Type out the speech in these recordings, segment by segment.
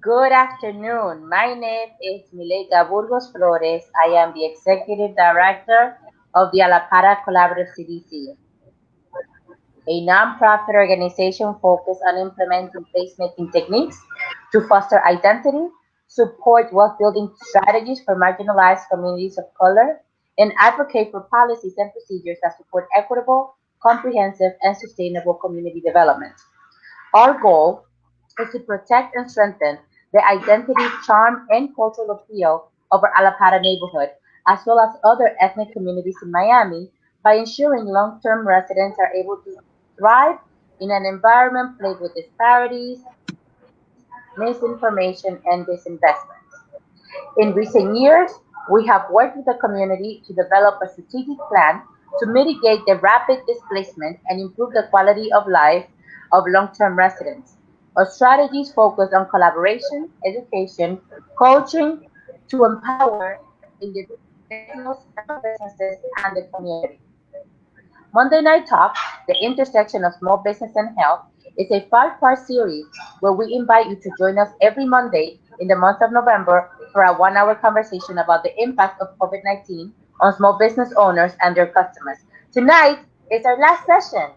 Good afternoon. My name is Mileyka Burgos-Flores. I am the Executive Director of the Allapattah Collaborative CDC, a nonprofit organization focused on implementing placemaking techniques to foster identity, support wealth building strategies for marginalized communities of color, and advocate for policies and procedures that support equitable, comprehensive, and sustainable community development. Our goal is to protect and strengthen the identity, charm, and cultural appeal of our Allapattah neighborhood, as well as other ethnic communities in Miami, by ensuring long-term residents are able to thrive in an environment plagued with disparities, misinformation, and disinvestment. In recent years, we have worked with the community to develop a strategic plan to mitigate the rapid displacement and improve the quality of life of long-term residents. Our strategies focus on collaboration, education, coaching to empower individuals, small businesses, and the community. Monday Night Talk, the intersection of small business and health, is a five-part series where we invite you to join us every Monday in the month of November for a one-hour conversation about the impact of COVID-19 on small business owners and their customers. Tonight is our last session.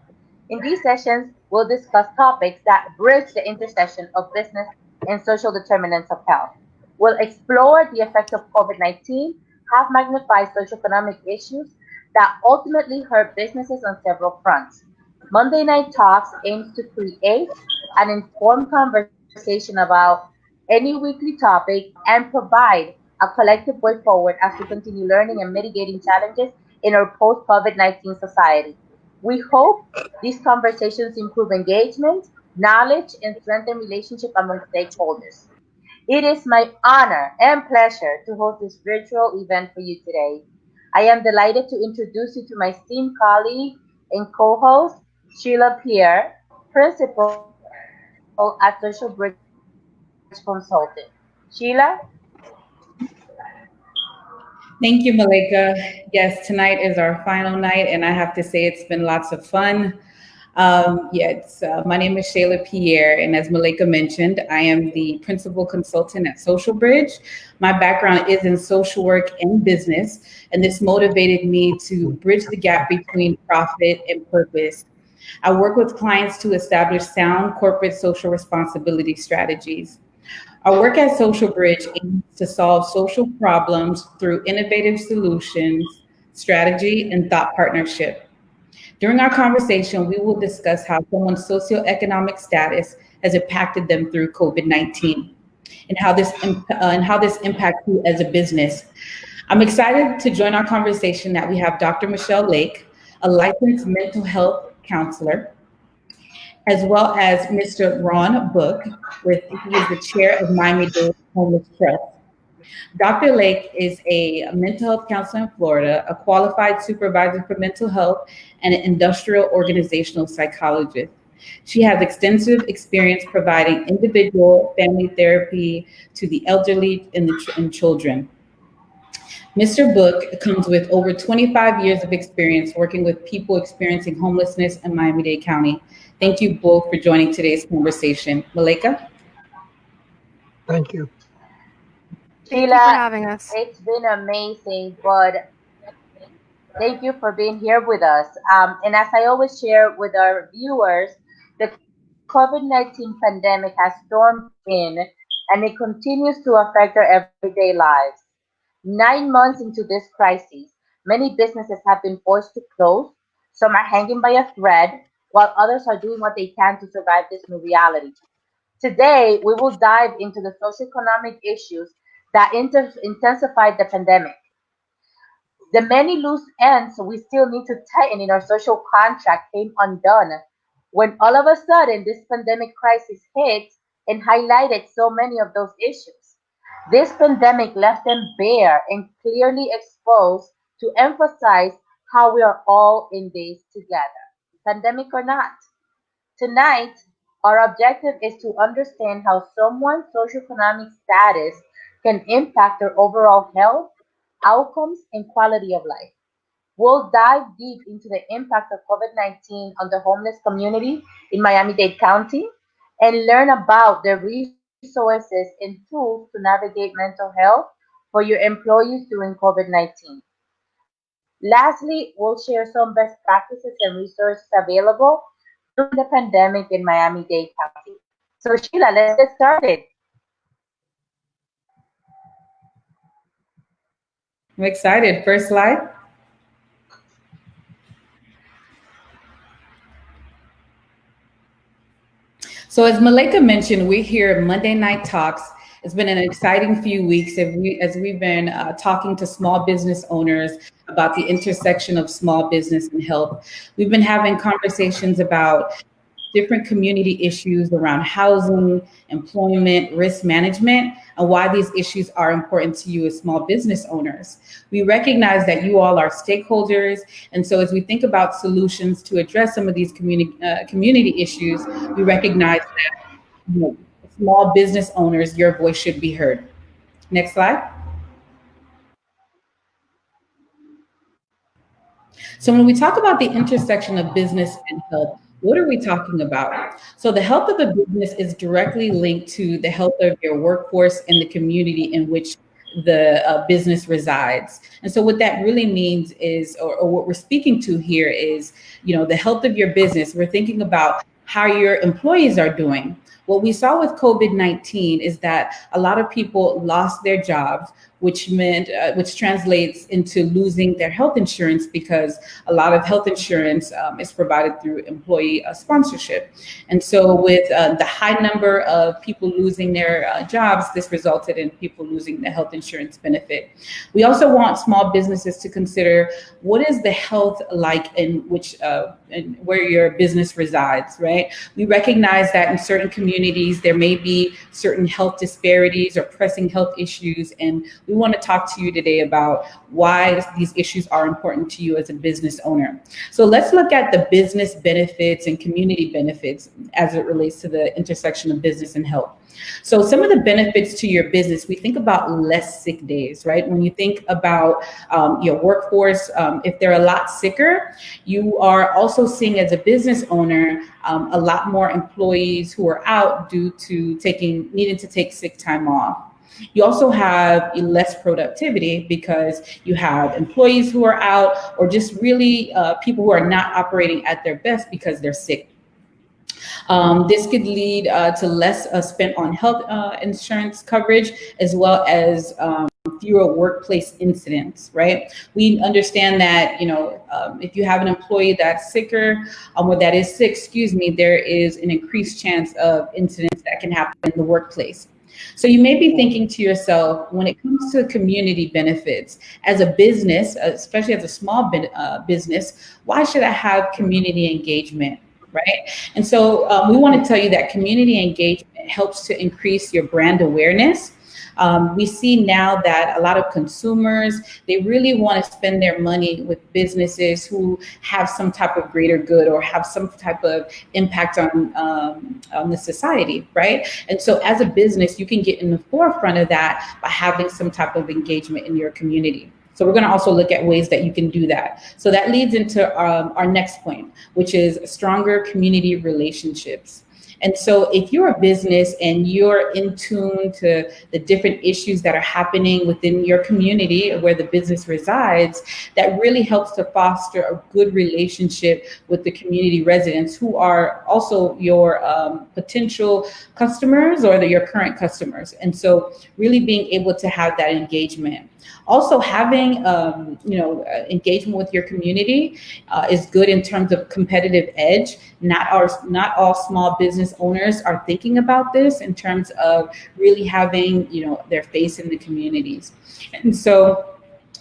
In these sessions, we'll discuss topics that bridge the intersection of business and social determinants of health. We'll explore the effects of COVID-19, have magnified socioeconomic issues that ultimately hurt businesses on several fronts. Monday Night Talks aims to create an informed conversation about any weekly topic and provide a collective way forward as we continue learning and mitigating challenges in our post COVID-19 society. We hope these conversations improve engagement, knowledge, and strengthen relationships among stakeholders. It is my honor and pleasure to host this virtual event for you today. I am delighted to introduce you to my esteemed colleague and co-host, Sheyla Pierre, Principal at SocialBridge Consulting. Sheila? Thank you, Mileyka. Yes, tonight is our final night, and I have to say it's been lots of fun. My name is Sheyla Pierre, and as Mileyka mentioned, I am the principal consultant at SocialBridge. My background is in social work and business, and this motivated me to bridge the gap between profit and purpose. I work with clients to establish sound corporate social responsibility strategies. Our work at SocialBridge aims to solve social problems through innovative solutions, strategy, and thought partnership. During our conversation, we will discuss how someone's socioeconomic status has impacted them through COVID-19 and how this impacts you as a business. I'm excited to join our conversation that we have Dr. Michelle Lake, a licensed mental health counselor, as well as Mr. Ron Book, he is the chair of Miami-Dade Homeless Trust. Dr. Lake is a mental health counselor in Florida, a qualified supervisor for mental health, and an industrial organizational psychologist. She has extensive experience providing individual family therapy to the elderly and children. Mr. Book comes with over 25 years of experience working with people experiencing homelessness in Miami-Dade County. Thank you both for joining today's conversation. Mileyka? Thank you. Sheila, Thank you for having us. it's been amazing, but thank you for being here with us. And as I always share with our viewers, the COVID-19 pandemic has stormed in and it continues to affect our everyday lives. 9 months into this crisis, many businesses have been forced to close, some are hanging by a thread, while others are doing what they can to survive this new reality. Today, we will dive into the socioeconomic issues that intensified the pandemic. The many loose ends we still need to tighten in our social contract came undone when all of a sudden this pandemic crisis hit and highlighted so many of those issues. This pandemic left them bare and clearly exposed to emphasize how we are all in this together, pandemic or not. Tonight, our objective is to understand how someone's socioeconomic status can impact their overall health, outcomes, and quality of life. We'll dive deep into the impact of COVID-19 on the homeless community in Miami-Dade County and learn about the resources resources, and tools to navigate mental health for your employees during COVID-19. Lastly, we'll share some best practices and resources available during the pandemic in Miami-Dade County. So Sheila, let's get started. I'm excited. First slide. So as Mileyka mentioned, we're here at Monday Night Talks. It's been an exciting few weeks as we've been talking to small business owners about the intersection of small business and health. We've been having conversations about different community issues around housing, employment, risk management, and why these issues are important to you as small business owners. We recognize that you all are stakeholders, and so as we think about solutions to address some of these community issues, we recognize that, you know, small business owners, your voice should be heard. Next slide. So when we talk about the intersection of business and health, what are we talking about? So the health of a business is directly linked to the health of your workforce and the community in which the business resides. And so what that really means is, or what we're speaking to here is, you know, the health of your business. We're thinking about how your employees are doing. What we saw with COVID-19 is that a lot of people lost their jobs, which translates into losing their health insurance, because a lot of health insurance is provided through employee sponsorship. And so with the high number of people losing their jobs, this resulted in people losing the health insurance benefit. We also want small businesses to consider, what is the health like in which and where your business resides, right? We recognize that in certain communities, there may be certain health disparities or pressing health issues, and we want to talk to you today about why these issues are important to you as a business owner. So let's look at the business benefits and community benefits as it relates to the intersection of business and health. So some of the benefits to your business, we think about less sick days, right? When you think about your workforce, if they're a lot sicker, you are also seeing as a business owner a lot more employees who are out due to needing to take sick time off. You also have less productivity because you have employees who are out, or just really people who are not operating at their best because they're sick. This could lead to less spent on health insurance coverage, as well as fewer workplace incidents, right? We understand that, you know, if you have an employee that's sicker, or that is sick, there is an increased chance of incidents that can happen in the workplace. So you may be thinking to yourself, when it comes to community benefits, as a business, especially as a small business, why should I have community engagement? Right. And so we want to tell you that community engagement helps to increase your brand awareness. We see now that a lot of consumers, they really want to spend their money with businesses who have some type of greater good or have some type of impact on the society, right? And so as a business, you can get in the forefront of that by having some type of engagement in your community. So we're going to also look at ways that you can do that. So that leads into our next point, which is stronger community relationships. And so if you're a business and you're in tune to the different issues that are happening within your community where the business resides, that really helps to foster a good relationship with the community residents, who are also your potential customers or your current customers. And so really being able to have that engagement. Also having engagement with your community is good in terms of competitive edge. Not all small business owners are thinking about this in terms of really having, you know, their face in the communities. And so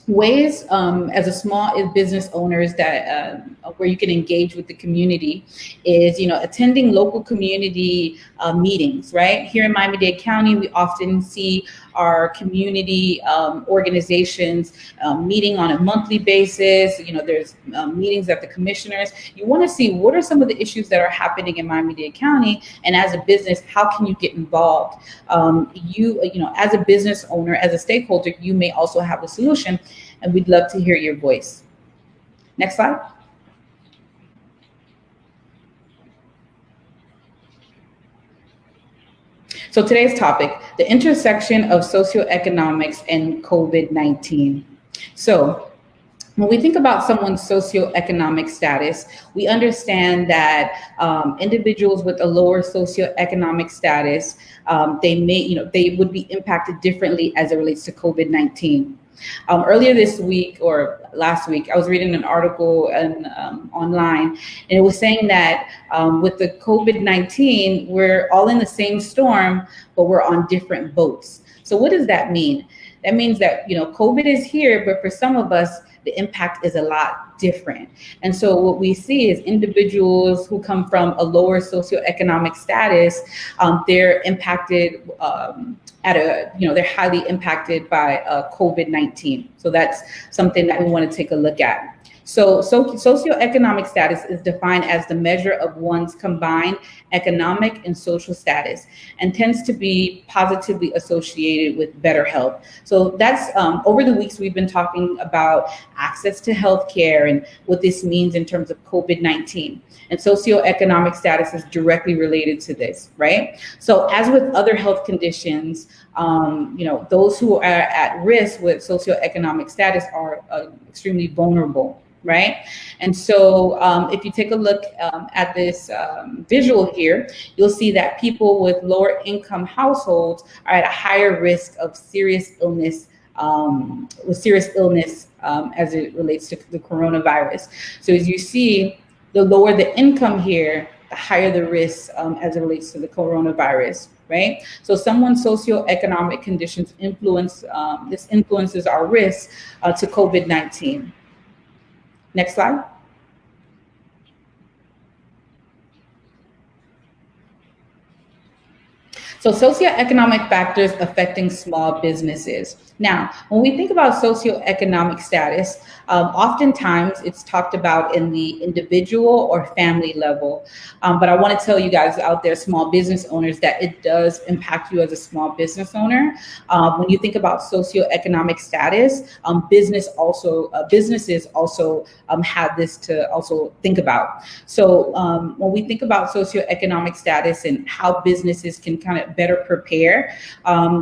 ways as a small business owners that where you can engage with the community is, you know, attending local community meetings, right? Here in Miami-Dade County, we often see our community organizations meeting on a monthly basis. You know, there's meetings at the commissioners. You want to see what are some of the issues that are happening in Miami-Dade County, and as a business, how can you get involved? You know, as a business owner, as a stakeholder, you may also have a solution, and we'd love to hear your voice. Next slide. So today's topic, the intersection of socioeconomics and COVID-19. So when we think about someone's socioeconomic status, we understand that individuals with a lower socioeconomic status, they would be impacted differently as it relates to COVID-19. Earlier this week or last week, I was reading an article online, and it was saying that with the COVID-19, we're all in the same storm, but we're on different boats. So what does that mean? That means that, COVID is here, but for some of us, the impact is a lot different. And so what we see is individuals who come from a lower socioeconomic status, they're impacted they're highly impacted by COVID-19. So that's something that we want to take a look at. So socioeconomic status is defined as the measure of one's combined economic and social status, and tends to be positively associated with better health. So that's over the weeks we've been talking about access to healthcare and what this means in terms of COVID-19. And socioeconomic status is directly related to this, right? So as with other health conditions, those who are at risk with socioeconomic status are extremely vulnerable, right? And so if you take a look at this visual here, you'll see that people with lower income households are at a higher risk of serious illness, as it relates to the coronavirus. So as you see, the lower the income here, the higher the risk as it relates to the coronavirus, right? So someone's socioeconomic conditions influences our risk to COVID-19. Next slide. So socioeconomic factors affecting small businesses. Now, when we think about socioeconomic status, oftentimes it's talked about in the individual or family level. But I want to tell you guys out there, small business owners, that it does impact you as a small business owner. When you think about socioeconomic status, businesses also have this to also think about. So when we think about socioeconomic status and how businesses can kind of better prepare,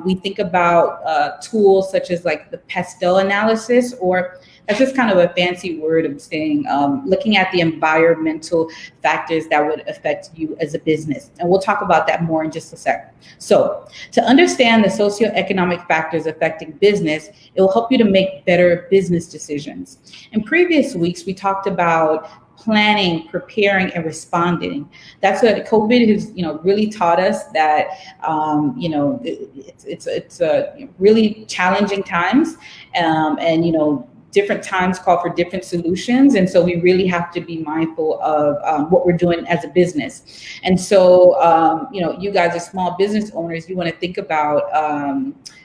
we think about tools such as like the pastel analysis, or that's just kind of a fancy word of saying looking at the environmental factors that would affect you as a business. And we'll talk about that more in just a sec. So to understand the socioeconomic factors affecting business, it will help you to make better business decisions. In previous weeks, we talked about planning, preparing, and responding. That's what COVID has, really taught us, that, it's really challenging times, and, different times call for different solutions. And so we really have to be mindful of what we're doing as a business. And so, you guys as small business owners, you want to think about,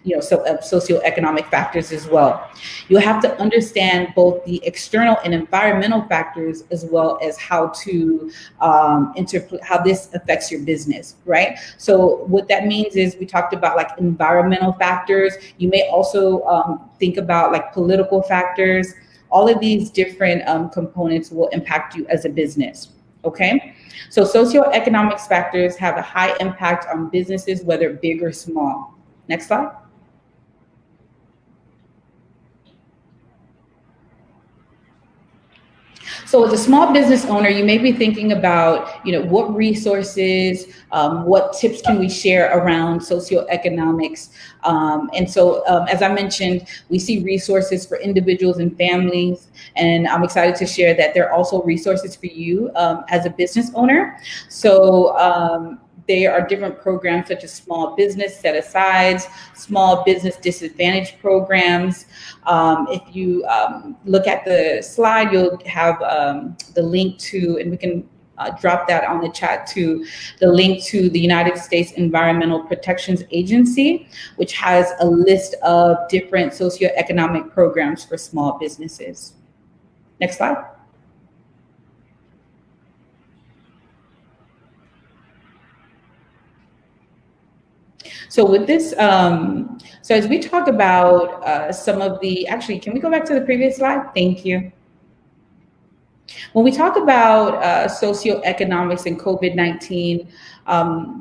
socioeconomic factors as well. You have to understand both the external and environmental factors, as well as how to how this affects your business, right? So what that means is, we talked about like environmental factors. You may also think about like political factors. All of these different components will impact you as a business, okay? So socioeconomic factors have a high impact on businesses, whether big or small. Next slide. So as a small business owner, you may be thinking about, what resources, what tips can we share around socioeconomics? And so, as I mentioned, we see resources for individuals and families, and I'm excited to share that there are also resources for you as a business owner. So there are different programs such as small business set-asides, small business disadvantage programs. If you look at the slide, you'll have the link to, and we can drop that on the chat, to the link to the United States Environmental Protections Agency, which has a list of different socioeconomic programs for small businesses. Next slide. So with this, so as we talk about some of the, actually, can we go back to the previous slide? Thank you. When we talk about socioeconomics and COVID-19,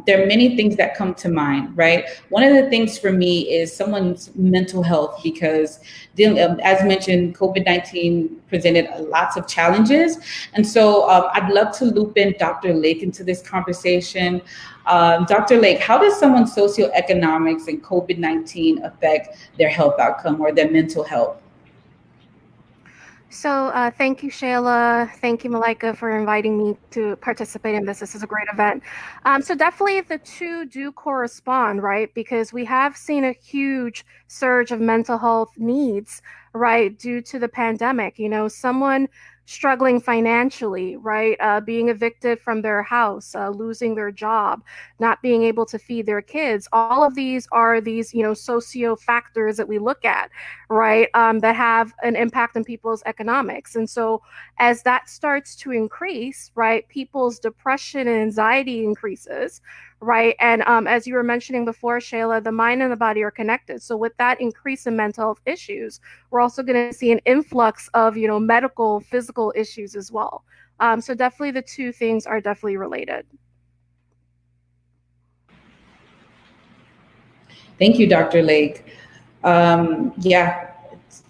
there are many things that come to mind, right? One of the things for me is someone's mental health, because as mentioned, COVID-19 presented lots of challenges. And so I'd love to loop in Dr. Lake into this conversation. Dr. Lake, how does someone's socioeconomics and COVID-19 affect their health outcome or their mental health? So thank you, Sheyla. Thank you, Mileyka, for inviting me to participate in this. This is a great event. So definitely the two do correspond, right? Because we have seen a huge surge of mental health needs, right, due to the pandemic. You know, someone struggling financially, right, being evicted from their house, losing their job, not being able to feed their kids. All of these are these, you know, socio factors that we look at, right, that have an impact on people's economics. And so as that starts to increase, right, people's depression and anxiety increases, right? And as you were mentioning before, Sheyla, the mind and the body are connected. So with that increase in mental health issues, we're also going to see an influx of, you know, medical, physical issues as well. So definitely the two things are definitely related. Thank you, Dr. Lake. Yeah,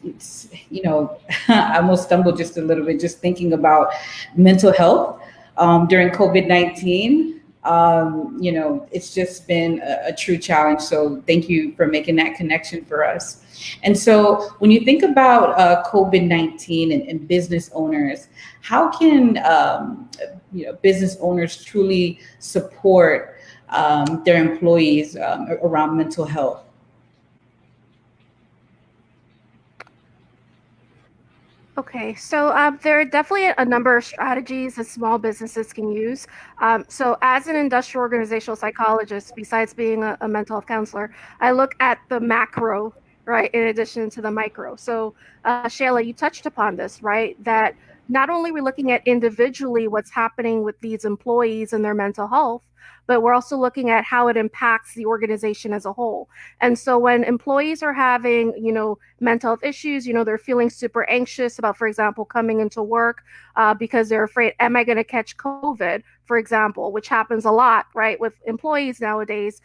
it's you know, I almost stumbled just a little bit just thinking about mental health during COVID-19. You know, it's just been a true challenge. So thank you for making that connection for us. And so when you think about COVID-19 and business owners, how can you know, business owners truly support their employees around mental health? Okay, so there are definitely a number of strategies that small businesses can use. So as an industrial organizational psychologist, besides being a mental health counselor, I look at the macro, right, in addition to the micro. So Sheyla, you touched upon this, right, that not only are we looking at individually what's happening with these employees and their mental health, but we're also looking at how it impacts the organization as a whole. And so when employees are having, you know, mental health issues, you know, they're feeling super anxious about, for example, coming into work because they're afraid, am I going to catch COVID, for example, which happens a lot, right, with employees nowadays.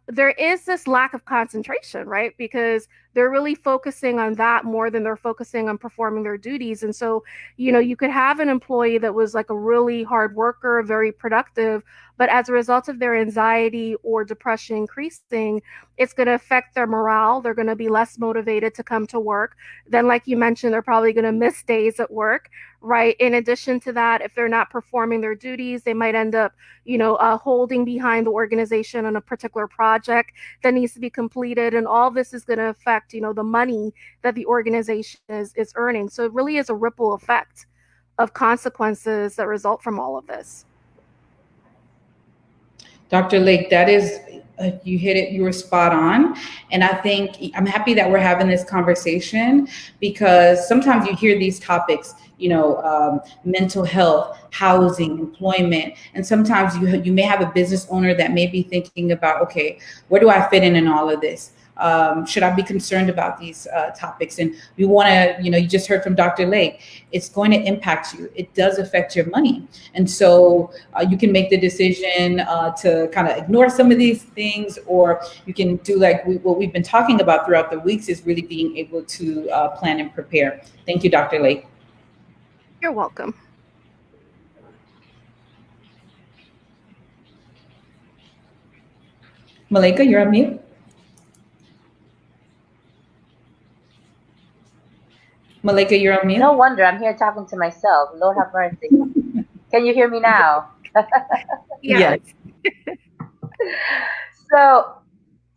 There is this lack of concentration, right, because they're really focusing on that more than they're focusing on performing their duties. And so, you know, you could have an employee that was like a really hard worker, very productive, but as a result of their anxiety or depression increasing, it's going to affect their morale. They're going to be less motivated to come to work. Then, like you mentioned, they're probably going to miss days at work, right? In addition to that, if they're not performing their duties, they might end up, you know, holding behind the organization on a particular project that needs to be completed. And all this is going to affect, you know, the money that the organization is earning. So it really is a ripple effect of consequences that result from all of this. Dr. Lake, that is, you hit it, you were spot on. And I think I'm happy that we're having this conversation, because sometimes you hear these topics, you know, mental health, housing, employment, and sometimes you may have a business owner that may be thinking about, okay, where do I fit in all of this? Should I be concerned about these topics? And we want to, you know, you just heard from Dr. Lake, it's going to impact you. It does affect your money. And so you can make the decision to kind of ignore some of these things, or you can do like what we've been talking about throughout the weeks, is really being able to plan and prepare. Thank you, Dr. Lake. You're welcome. Mileyka, you're on mute. Mileyka, you're on mute. No wonder, I'm here talking to myself. Lord have mercy. Can you hear me now? Yes. So,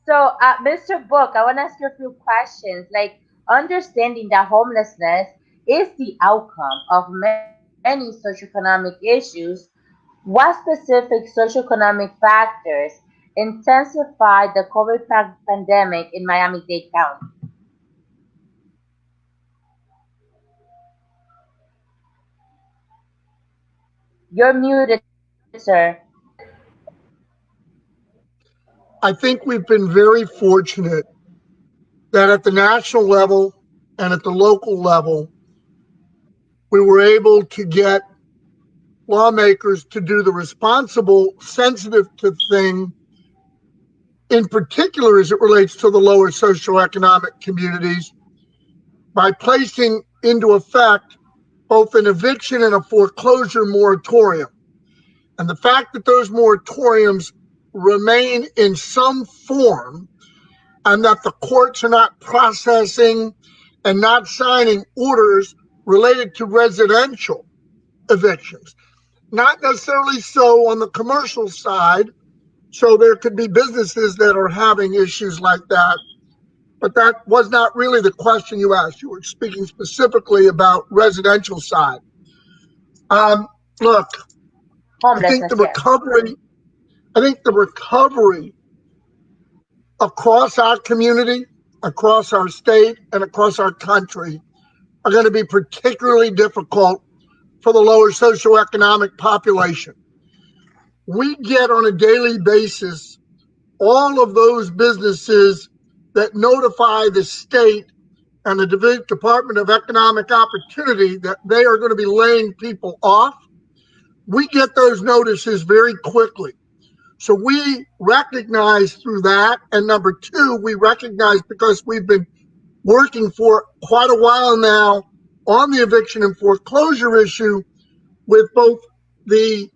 Mr. Book, I want to ask you a few questions. Like, understanding that homelessness is the outcome of many socioeconomic issues, what specific socioeconomic factors intensified the COVID pandemic in Miami-Dade County? You're muted, sir. I think we've been very fortunate that at the national level and at the local level, we were able to get lawmakers to do the responsible, sensitive to thing, in particular as it relates to the lower socioeconomic communities, by placing into effect both an eviction and a foreclosure moratorium. And the fact that those moratoriums remain in some form and that the courts are not processing and not signing orders related to residential evictions. Not necessarily so on the commercial side. So there could be businesses that are having issues like that. But that was not really the question you asked. You were speaking specifically about residential side. Look, I think the recovery across our community, across our state, and across our country are going to be particularly difficult for the lower socioeconomic population. We get on a daily basis all of those businesses that notify the state and the Department of Economic Opportunity that they are going to be laying people off. We get those notices very quickly. So we recognize through that. And number two, we recognize because we've been working for quite a while now on the eviction and foreclosure issue with both the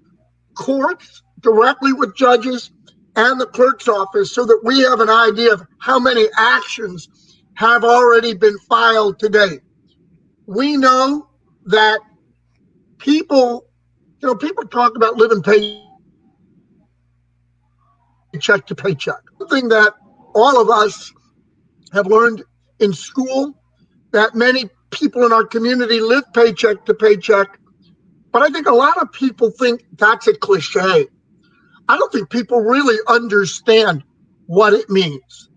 courts directly with judges and the clerk's office, so that we have an idea of how many actions have already been filed today. We know that people talk about living paycheck to paycheck. Something that all of us have learned in school, that many people in our community live paycheck to paycheck. But I think a lot of people think that's a cliche. I don't think people really understand what it means.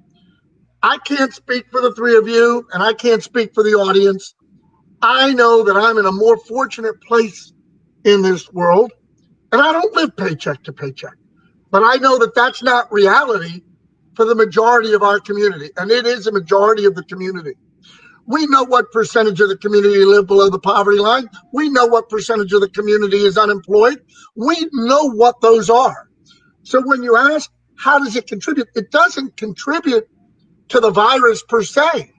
I can't speak for the three of you, and I can't speak for the audience. I know that I'm in a more fortunate place in this world, and I don't live paycheck to paycheck. But I know that that's not reality for the majority of our community, and it is a majority of the community. We know what percentage of the community live below the poverty line. We know what percentage of the community is unemployed. We know what those are. So when you ask, how does it contribute? It doesn't contribute to the virus per se,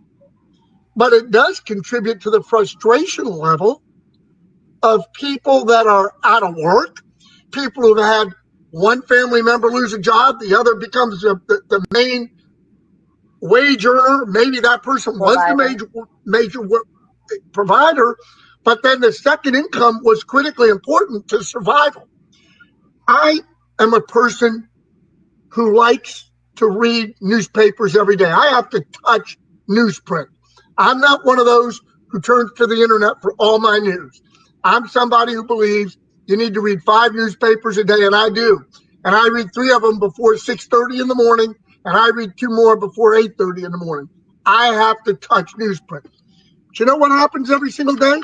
but it does contribute to the frustration level of people that are out of work, people who've had one family member lose a job, the other becomes the main wage earner. Maybe that person was the major provider, but then the second income was critically important to survival. I am a person who likes to read newspapers every day. I have to touch newsprint. I'm not one of those who turns to the internet for all my news. I'm somebody who believes you need to read 5 newspapers a day, and I do. And I read 3 of them before 6:30 in the morning, and I read 2 more before 8:30 in the morning. I have to touch newsprint. But you know what happens every single day?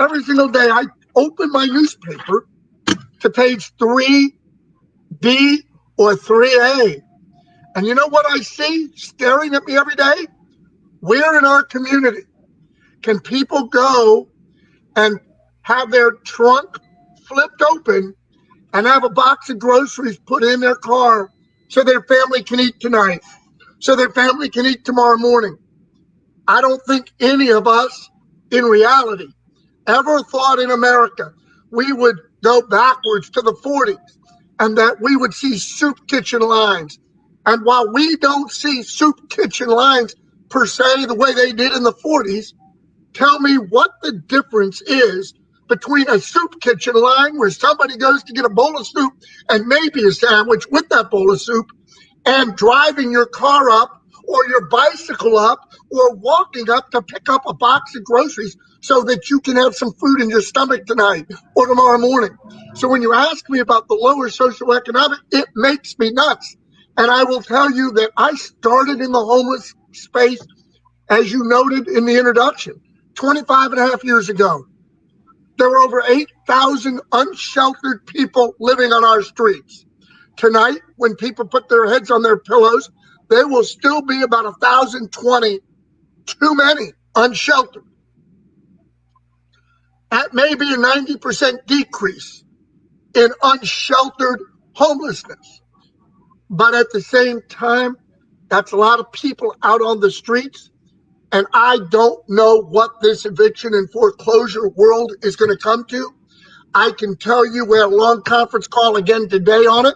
Every single day I open my newspaper to page 3B or 3A. And you know what I see staring at me every day? Where in our community can people go and have their trunk flipped open and have a box of groceries put in their car so their family can eat tonight, so their family can eat tomorrow morning? I don't think any of us in reality ever thought in America we would go backwards to the 40s and that we would see soup kitchen lines. And while we don't see soup kitchen lines per se the way they did in the 40s, tell me what the difference is between a soup kitchen line where somebody goes to get a bowl of soup and maybe a sandwich with that bowl of soup, and driving your car up or your bicycle up or walking up to pick up a box of groceries so that you can have some food in your stomach tonight or tomorrow morning. So when you ask me about the lower socioeconomic, it makes me nuts. And I will tell you that I started in the homeless space, as you noted in the introduction, 25 and a half years ago. There were over 8,000 unsheltered people living on our streets. Tonight, when people put their heads on their pillows, there will still be about 1,020 too many unsheltered. at maybe a 90% decrease in unsheltered homelessness. But at the same time, that's a lot of people out on the streets. And I don't know what this eviction and foreclosure world is going to come to. I can tell you we had a long conference call again today on it.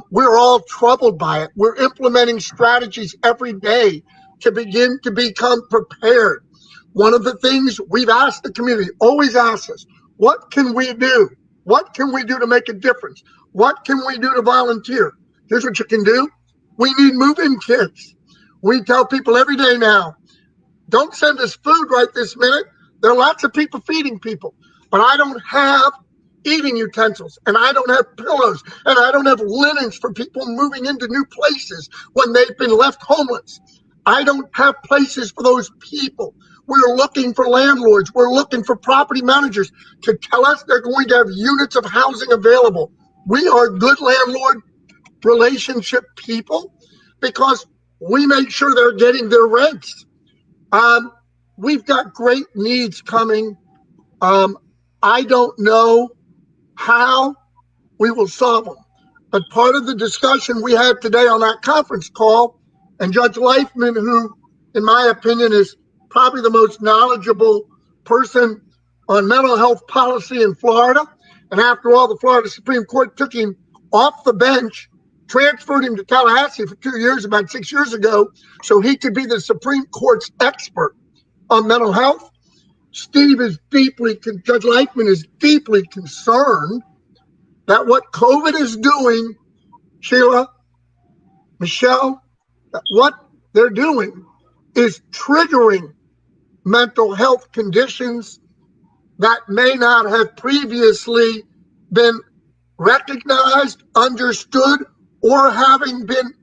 We're all troubled by it. We're implementing strategies every day to begin to become prepared. One of the things we've asked the community, always asks us, what can we do? What can we do to make a difference? What can we do to volunteer? Here's what you can do. We need move-in kits. We tell people every day now, don't send us food right this minute. There are lots of people feeding people, but I don't have eating utensils, and I don't have pillows, and I don't have linens for people moving into new places when they've been left homeless. I don't have places for those people. We're looking for landlords. We're looking for property managers to tell us they're going to have units of housing available. We are good landlord relationship people because we make sure they're getting their rents. We've got great needs coming. I don't know how we will solve them. But part of the discussion we had today on that conference call, and Judge Leifman, who, in my opinion, is probably the most knowledgeable person on mental health policy in Florida, and after all, the Florida Supreme Court took him off the bench, transferred him to Tallahassee for 2 years, about 6 years ago, so he could be the Supreme Court's expert on mental health. Judge Leifman is deeply concerned that what COVID is doing, Sheyla, Michelle, that what they're doing is triggering mental health conditions that may not have previously been recognized, understood, or having been,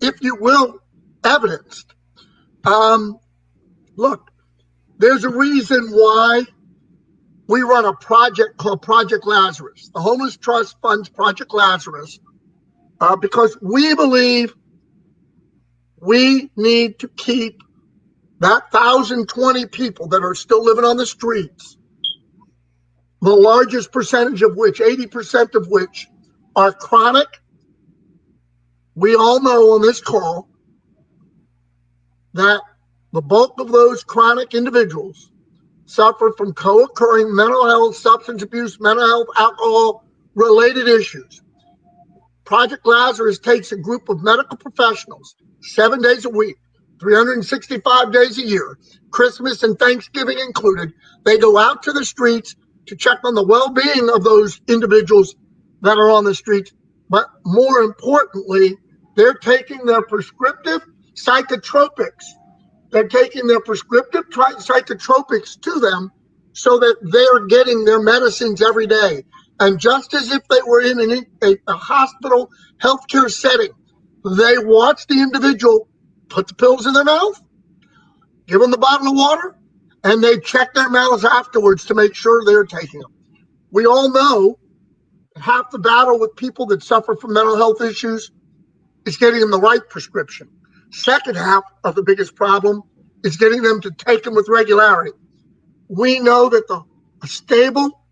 if you will, evidenced. Look, there's a reason why we run a project called Project Lazarus. The Homeless Trust funds Project Lazarus because we believe we need to keep that 1,020 people that are still living on the streets, the largest percentage of which, 80% of which, are chronic. We all know on this call that the bulk of those chronic individuals suffer from co-occurring mental health, substance abuse, mental health, alcohol-related issues. Project Lazarus takes a group of medical professionals 7 days a week, 365 days a year, Christmas and Thanksgiving included. They go out to the streets to check on the well-being of those individuals that are on the streets. But more importantly, they're taking their prescriptive psychotropics. They're taking their prescriptive psychotropics to them so that they're getting their medicines every day. And just as if they were in a hospital healthcare setting, they watch the individual put the pills in their mouth, give them the bottle of water, and they check their mouths afterwards to make sure they're taking them. We all know half the battle with people that suffer from mental health issues is getting them the right prescription. Second half of the biggest problem is getting them to take them with regularity. We know that a stable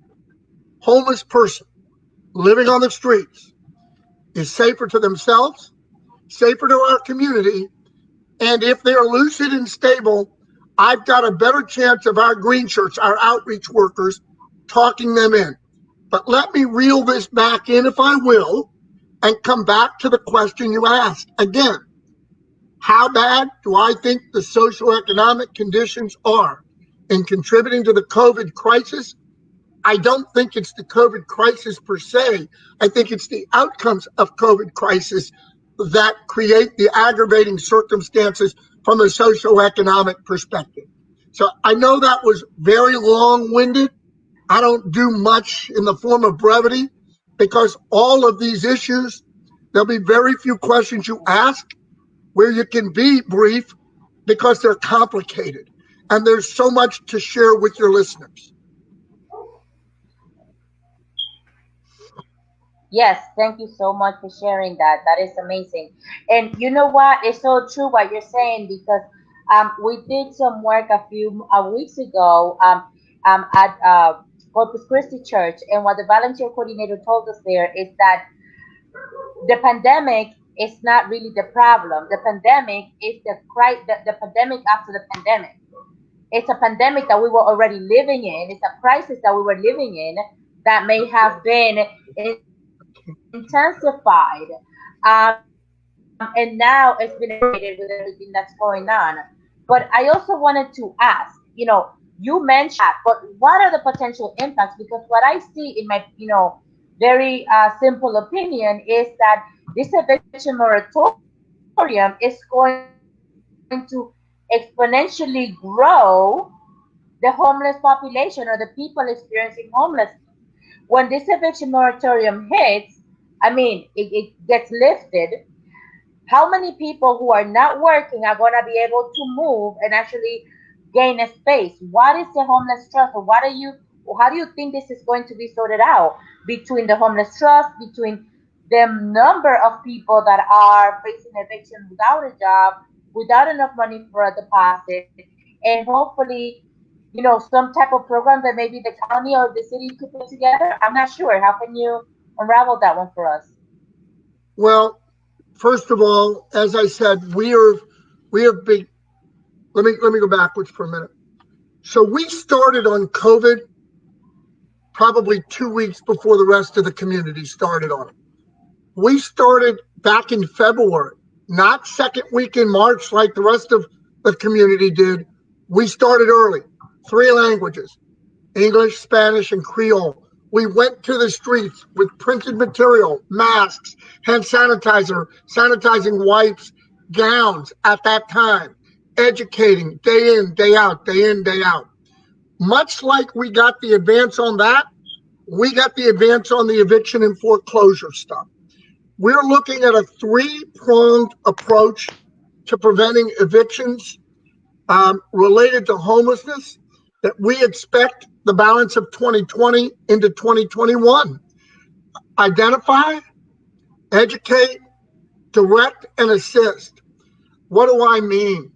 homeless person living on the streets is safer to themselves, safer to our community, and if they're lucid and stable, I've got a better chance of our green shirts, our outreach workers, talking them in. But let me reel this back in, if I will, and come back to the question you asked. Again, how bad do I think the socio-economic conditions are in contributing to the COVID crisis? I don't think it's the COVID crisis per se. I think it's the outcomes of COVID crisis that create the aggravating circumstances from a socioeconomic perspective. So I know that was very long-winded. I don't do much in the form of brevity because all of these issues, there'll be very few questions you ask where you can be brief because they're complicated. And there's so much to share with your listeners. Yes, thank you so much for sharing that. That is amazing. And you know what? It's so true what you're saying because we did some work a few weeks ago at Corpus Christi Church, and what the volunteer coordinator told us there is that the pandemic is not really the problem. The pandemic is the pandemic after the pandemic. It's a pandemic that we were already living in. It's a crisis that we were living in that may have been intensified. And now it's been aggravated with everything that's going on. But I also wanted to ask, you mentioned that, but what are the potential impacts? Because what I see in my, very simple opinion is that this eviction moratorium is going to exponentially grow the homeless population or the people experiencing homelessness. When this eviction moratorium hits, it gets lifted. How many people who are not working are going to be able to move and actually gain a space? What is the homeless trust, or how do you think this is going to be sorted out between the homeless trust, between the number of people that are facing eviction without a job, without enough money for a deposit, and hopefully, some type of program that maybe the county or the city could put together? I'm not sure. How can you unravel that one for us? Well, first of all, as I said, we are big. Let me go backwards for a minute. So we started on COVID probably 2 weeks before the rest of the community started on it. We started back in February, not second week in March like the rest of the community did. We started early, 3 languages, English, Spanish, and Creole. We went to the streets with printed material, masks, hand sanitizer, sanitizing wipes, gowns at that time, educating day in, day out, day in, day out. Much like we got the advance on that, we got the advance on the eviction and foreclosure stuff. We're looking at a 3-pronged approach to preventing evictions related to homelessness that we expect the balance of 2020 into 2021. Identify, educate, direct, and assist. What do I mean?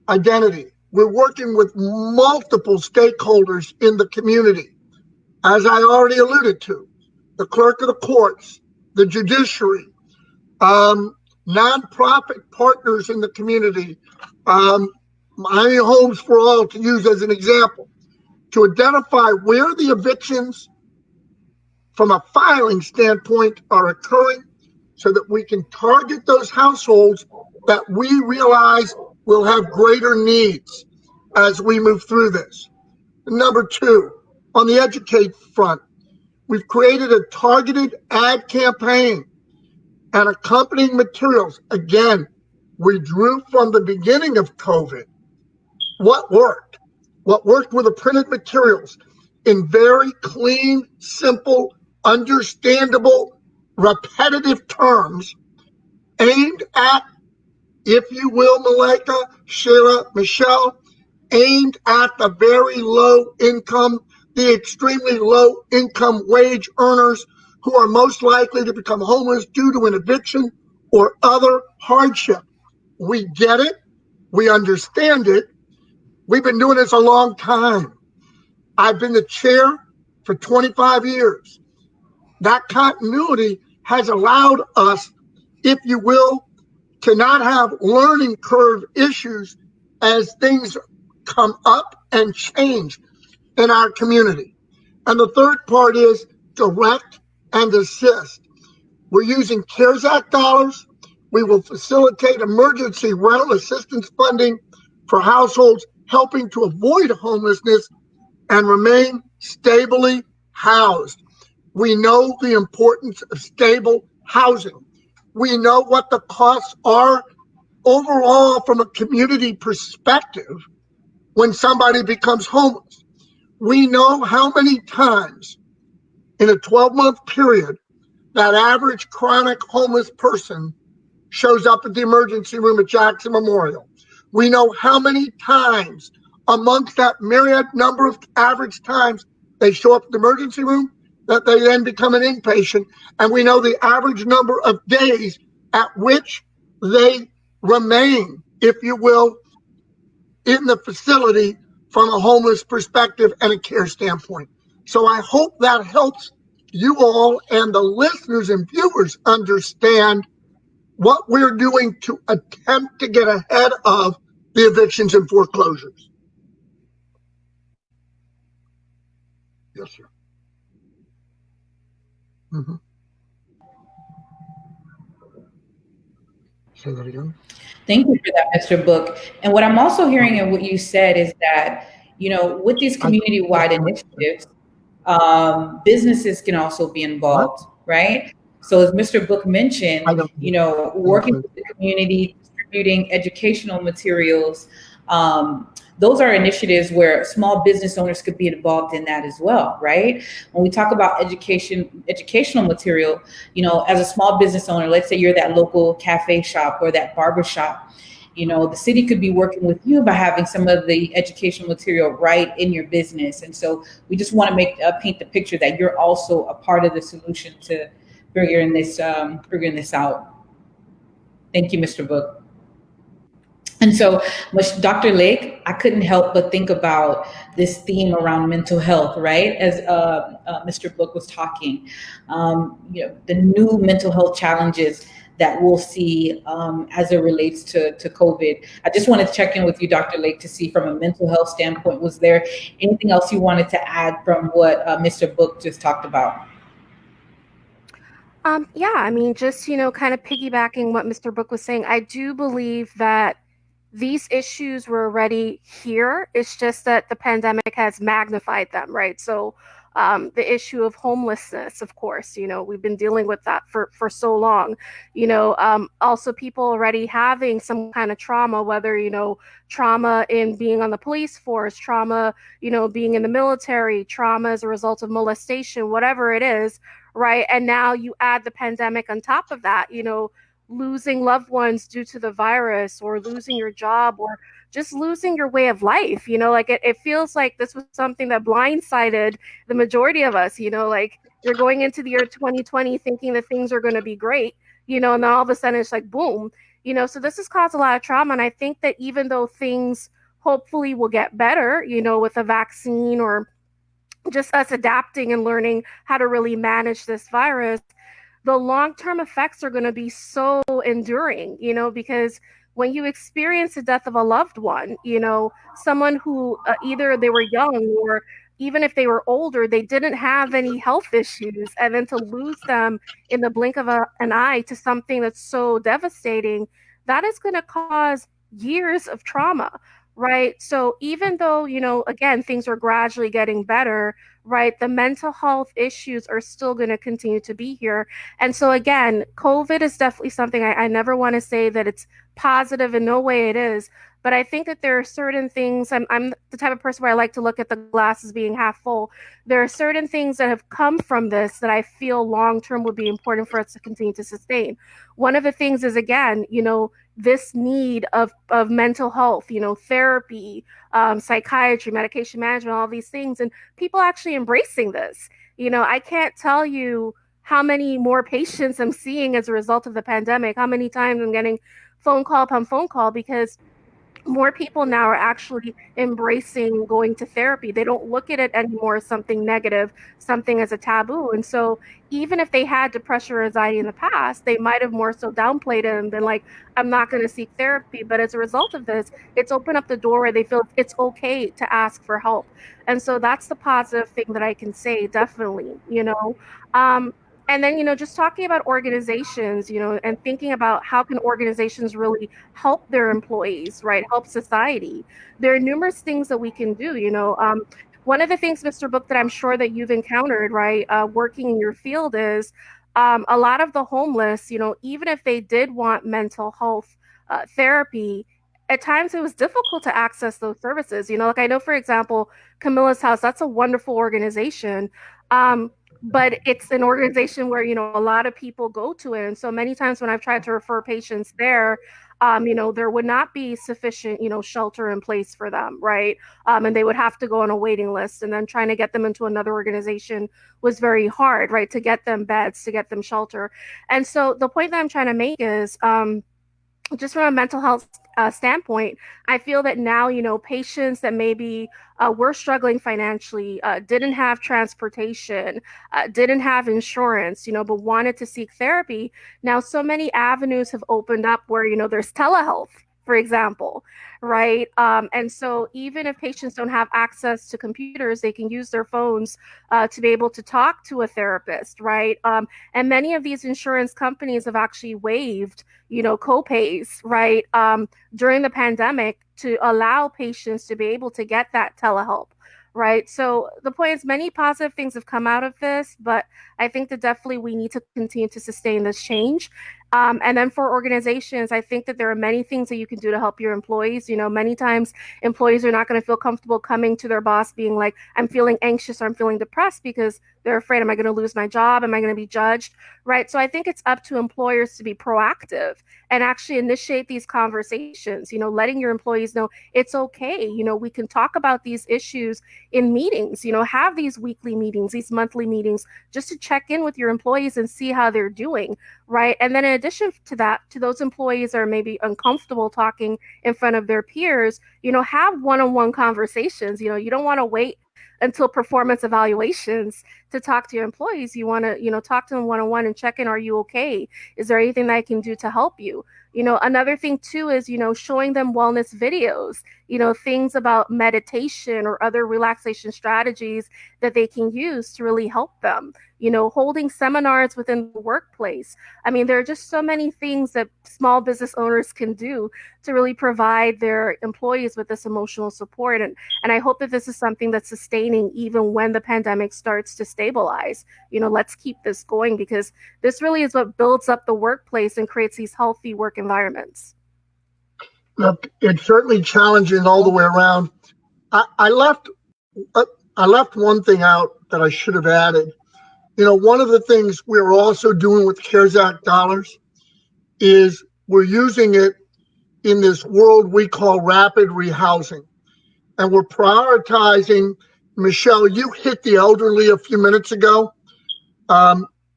Identity. We're working with multiple stakeholders in the community. As I already alluded to, the clerk of the courts, the judiciary, nonprofit partners in the community, Miami Homes for All, to use as an example, to identify where the evictions from a filing standpoint are occurring so that we can target those households that we realize will have greater needs as we move through this. Number 2, on the educate front, we've created a targeted ad campaign and accompanying materials. Again, we drew from the beginning of COVID what worked. What worked were the printed materials in very clean, simple, understandable, repetitive terms aimed at, if you will, Mileyka, Sheyla, Michelle, aimed at the very low income, the extremely low income wage earners who are most likely to become homeless due to an eviction or other hardship. We get it. We understand it. We've been doing this a long time. I've been the chair for 25 years. That continuity has allowed us, if you will, to not have learning curve issues as things come up and change in our community. And the third part is direct and assist. We're using CARES Act dollars. We will facilitate emergency rental assistance funding for households helping to avoid homelessness and remain stably housed. We know the importance of stable housing. We know what the costs are overall from a community perspective when somebody becomes homeless. We know how many times in a 12-month period that average chronic homeless person shows up at the emergency room at Jackson Memorial. We know how many times amongst that myriad number of average times they show up at the emergency room that they then become an inpatient. And we know the average number of days at which they remain, if you will, in the facility from a homeless perspective and a care standpoint. So I hope that helps you all and the listeners and viewers understand what we're doing to attempt to get ahead of the evictions and foreclosures. Yes, sir. Mm-hmm. Say that again. Thank you for that, Mr. Book. And what I'm also hearing in what you said is that, with these community-wide initiatives, businesses can also be involved, right? So as Mr. Book mentioned, working with the community, distributing educational materials, those are initiatives where small business owners could be involved in that as well, right? When we talk about educational material, as a small business owner, let's say you're that local cafe shop or that barber shop, the city could be working with you by having some of the educational material right in your business. And so we just want to paint the picture that you're also a part of the solution to figuring this out. Thank you, Mr. Book. And so, Dr. Lake, I couldn't help but think about this theme around mental health, right? As Mr. Book was talking, the new mental health challenges that we'll see as it relates to COVID. I just wanted to check in with you, Dr. Lake, to see from a mental health standpoint, was there anything else you wanted to add from what Mr. Book just talked about? Yeah, I mean, just, kind of piggybacking what Mr. Book was saying, I do believe that these issues were already here. It's just that the pandemic has magnified them, right? So the issue of homelessness, of course, we've been dealing with that for so long. Also people already having some kind of trauma, whether, trauma in being on the police force, trauma, being in the military, trauma as a result of molestation, whatever it is, right? And now you add the pandemic on top of that, losing loved ones due to the virus, or losing your job, or just losing your way of life. It feels like this was something that blindsided the majority of us. Like you're going into the year 2020 thinking that things are going to be great, and then all of a sudden it's like boom, so this has caused a lot of trauma. And I think that even though things hopefully will get better, with a vaccine, or just us adapting and learning how to really manage this virus, the long-term effects are going to be so enduring, because when you experience the death of a loved one, someone who either they were young, or even if they were older, they didn't have any health issues, and then to lose them in the blink of an eye to something that's so devastating, that is going to cause years of trauma, right? So even though, again, things are gradually getting better, right, the mental health issues are still going to continue to be here. And so again, COVID is definitely something I never want to say that it's positive, in no way it is, but I think that there are certain things, I'm the type of person where I like to look at the glass as being half full. There are certain things that have come from this that I feel long-term would be important for us to continue to sustain. One of the things is, again, this need of mental health, therapy, psychiatry, medication management, all these things, and people actually embracing this. I can't tell you how many more patients I'm seeing as a result of the pandemic, how many times I'm getting phone call upon phone call, because more people now are actually embracing going to therapy. They don't look at it anymore as something negative, something as a taboo. And so even if they had depression or anxiety in the past, they might have more so downplayed it and been like, I'm not going to seek therapy. But as a result of this, it's opened up the door where they feel it's okay to ask for help. And so that's the positive thing that I can say, definitely, and then, just talking about organizations, and thinking about how can organizations really help their employees, right? Help society. There are numerous things that we can do, one of the things, Mr. Book, that I'm sure that you've encountered, right, working in your field is a lot of the homeless, even if they did want mental health therapy, at times it was difficult to access those services. Like I know, for example, Camilla's House, that's a wonderful organization. But it's an organization where, a lot of people go to it. And so many times when I've tried to refer patients there, there would not be sufficient, shelter in place for them, right? And they would have to go on a waiting list, and then trying to get them into another organization was very hard, right? To get them beds, to get them shelter. And so the point that I'm trying to make is, just from a mental health standpoint, I feel that now, patients that maybe were struggling financially, didn't have transportation, didn't have insurance, but wanted to seek therapy. Now, so many avenues have opened up where, there's telehealth, for example, right? And so even if patients don't have access to computers, they can use their phones to be able to talk to a therapist, right? And many of these insurance companies have actually waived co-pays, right, during the pandemic to allow patients to be able to get that telehealth, right? So the point is, many positive things have come out of this, but I think that definitely we need to continue to sustain this change. And then for organizations, I think that there are many things that you can do to help your employees. Many times employees are not going to feel comfortable coming to their boss being like, I'm feeling anxious or I'm feeling depressed, because they're afraid, am I going to lose my job? Am I going to be judged? Right. So I think it's up to employers to be proactive and actually initiate these conversations, letting your employees know it's okay. We can talk about these issues in meetings, have these weekly meetings, these monthly meetings, just to check in with your employees and see how they're doing. Right. And then in addition to that, to those employees that are maybe uncomfortable talking in front of their peers, have one-on-one conversations. You don't want to wait until performance evaluations to talk to your employees. You want to, talk to them one-on-one and check in. Are you okay? Is there anything that I can do to help you? Another thing too is, showing them wellness videos, things about meditation or other relaxation strategies that they can use to really help them, holding seminars within the workplace. I mean, there are just so many things that small business owners can do to really provide their employees with this emotional support. And I hope that this is something that's sustaining even when the pandemic starts to stabilize. Let's keep this going, because this really is what builds up the workplace and creates these healthy work environments. Look, it's certainly challenging all the way around. I left one thing out that I should have added. One of the things we're also doing with CARES Act dollars is we're using it in this world we call rapid rehousing. And we're prioritizing, Michelle, you hit the elderly a few minutes ago.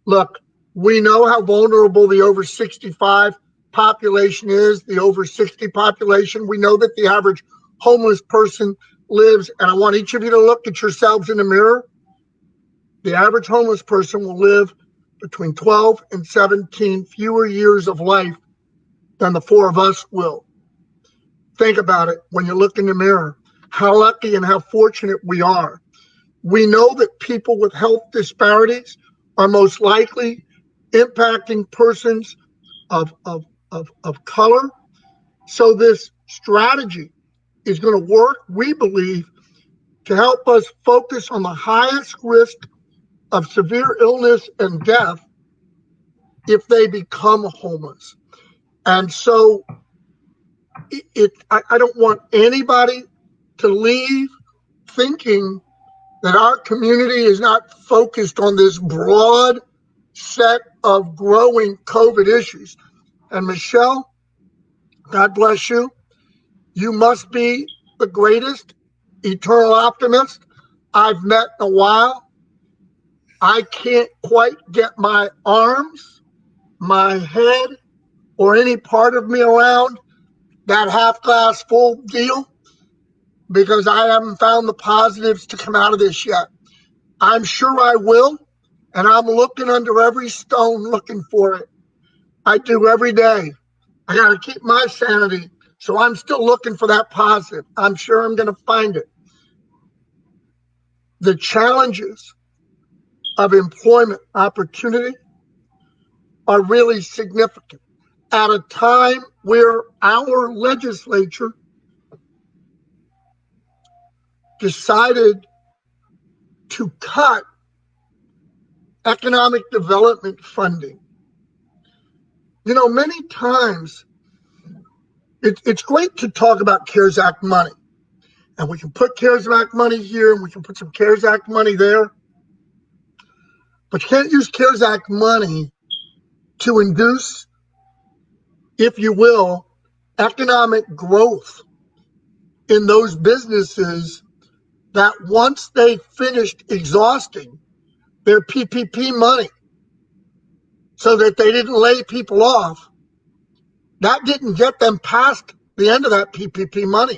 Look, we know how vulnerable the over 65 population is, the over 60 population. We know that the average homeless person lives, and I want each of you to look at yourselves in the mirror. The average homeless person will live between 12 and 17 fewer years of life than the four of us will. Think about it when you look in the mirror, how lucky and how fortunate we are. We know that people with health disparities are most likely impacting persons of color. So this strategy is going to work, we believe, to help us focus on the highest risk of severe illness and death if they become homeless. And so I don't want anybody to leave thinking that our community is not focused on this broad set of growing COVID issues. And Michelle, God bless you. You must be the greatest eternal optimist I've met in a while. I can't quite get my arms, my head, or any part of me around that half glass full deal, because I haven't found the positives to come out of this yet. I'm sure I will, and I'm looking under every stone looking for it. I do every day. I got to keep my sanity, so I'm still looking for that positive. I'm sure I'm going to find it. The challenges of employment opportunity are really significant at a time where our legislature decided to cut economic development funding. Many times it's great to talk about CARES Act money, and we can put CARES Act money here and we can put some CARES Act money there, but you can't use CARES Act money to induce, if you will, economic growth in those businesses that once they finished exhausting their PPP money so that they didn't lay people off, That didn't get them past the end of that PPP money.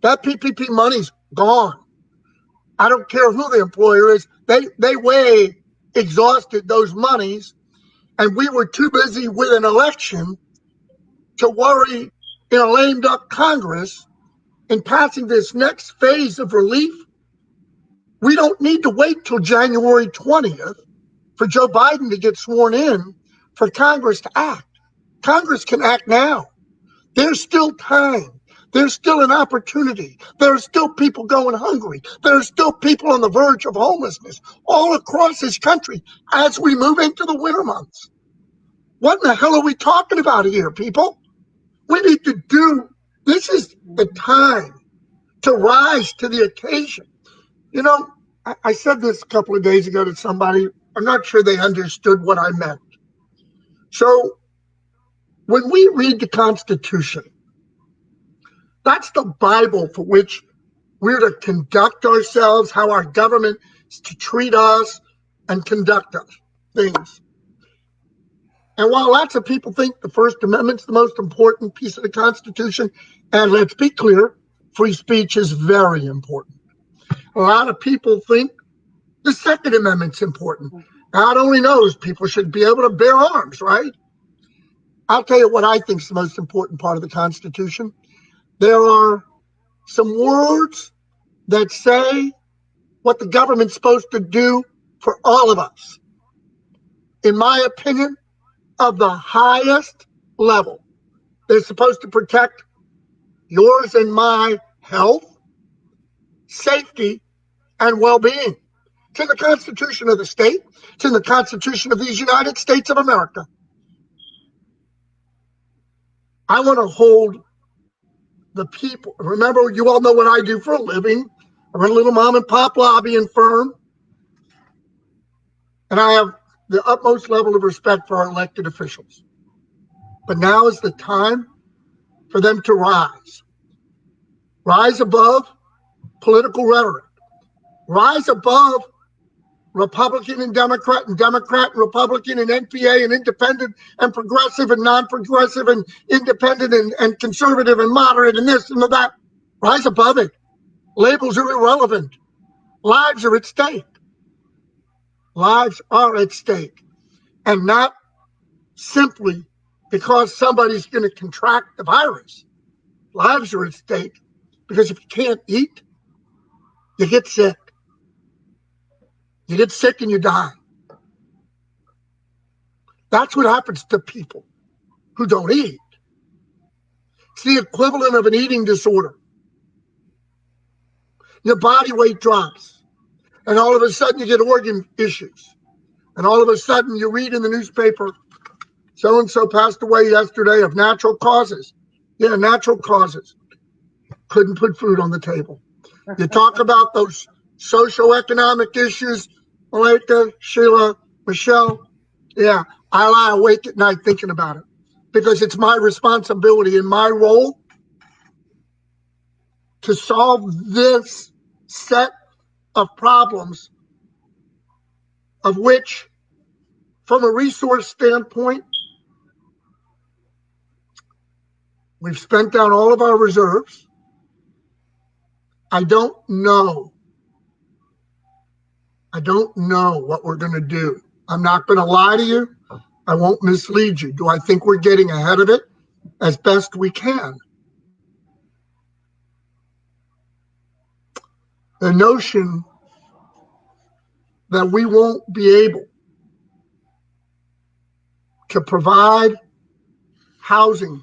That PPP money's gone. I don't care who the employer is. They way exhausted those monies, and we were too busy with an election to worry in a lame duck Congress in passing this next phase of relief. We don't need to wait till January 20th for Joe Biden to get sworn in for Congress to act. Congress can act now. There's still time. There's still an opportunity. There are still people going hungry. There are still people on the verge of homelessness all across this country as we move into the winter months. What in the hell are we talking about here, people? We need to do, this is the time to rise to the occasion. You know, I said this a couple of days ago to somebody. I'm not sure they understood what I meant. So when we read the Constitution, that's the Bible for which we're to conduct ourselves, how our government is to treat us and conduct us, things. And while lots of people think the First Amendment's the most important piece of the Constitution, and let's be clear, free speech is very important. A lot of people think the Second Amendment's important. God only knows people should be able to bear arms, right? I'll tell you what I think is the most important part of the Constitution. There are some words that say what the government's supposed to do for all of us. In my opinion, of the highest level. They're supposed to protect yours and my health, safety, and well-being. It's in the Constitution of the state. It's in the Constitution of these United States of America. I want to hold the people. Remember, you all know what I do for a living. I run a little mom and pop lobbying firm. And I have the utmost level of respect for our elected officials. But now is the time for them to rise. Rise above political rhetoric. Rise above Republican and Democrat and Republican and NPA and independent and progressive and non-progressive and independent and conservative and moderate and this and that. Rise above it. Labels are irrelevant. Lives are at stake. Lives are at stake. And not simply because somebody's going to contract the virus. Lives are at stake because if you can't eat, you get sick. You get sick and you die. That's what happens to people who don't eat. It's the equivalent of an eating disorder. Your body weight drops, and all of a sudden you get organ issues. And all of a sudden you read in the newspaper, so-and-so passed away yesterday of natural causes. Yeah, natural causes. Couldn't put food on the table. You talk about those socio-economic issues, Mileyka, Sheyla, Michelle. Yeah, I lie awake at night thinking about it because it's my responsibility and my role to solve this set of problems of which, from a resource standpoint, we've spent down all of our reserves. I don't know what we're going to do. I'm not going to lie to you. I won't mislead you. Do I think we're getting ahead of it as best we can? The notion that we won't be able to provide housing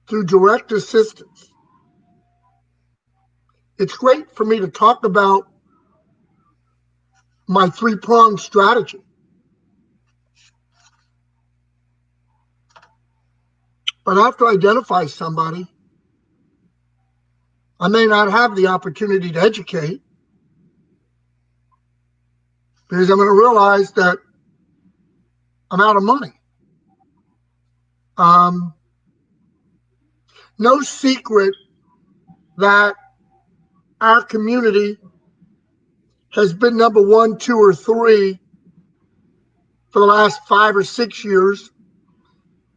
through direct assistance. It's great for me to talk about my three-pronged strategy. But I have to identify somebody. I may not have the opportunity to educate because I'm going to realize that I'm out of money. No secret that our community has been number 1, 2, or 3 for the last 5 or 6 years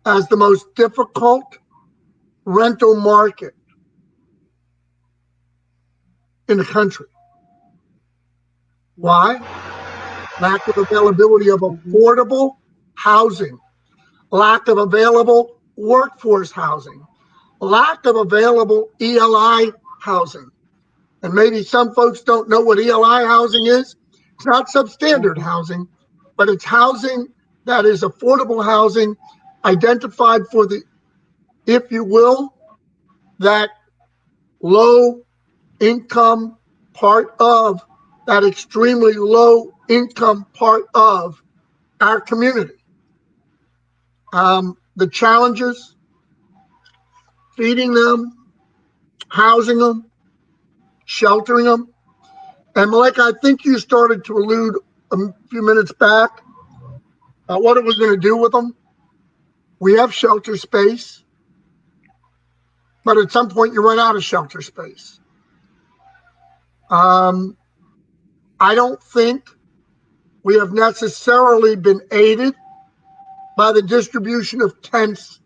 as the most difficult rental market in the country. Why? Lack of availability of affordable housing, lack of available workforce housing, lack of available ELI housing. And maybe some folks don't know what ELI housing is. It's not substandard housing, but it's housing that is affordable housing identified for the, if you will, that low income part of, that extremely low income part of our community. The challenges, feeding them, housing them, sheltering them. And Mileyka, I think you started to allude a few minutes back what are we going to do with them? We have shelter space, but at some point you run out of shelter space. I don't think we have necessarily been aided by the distribution of tents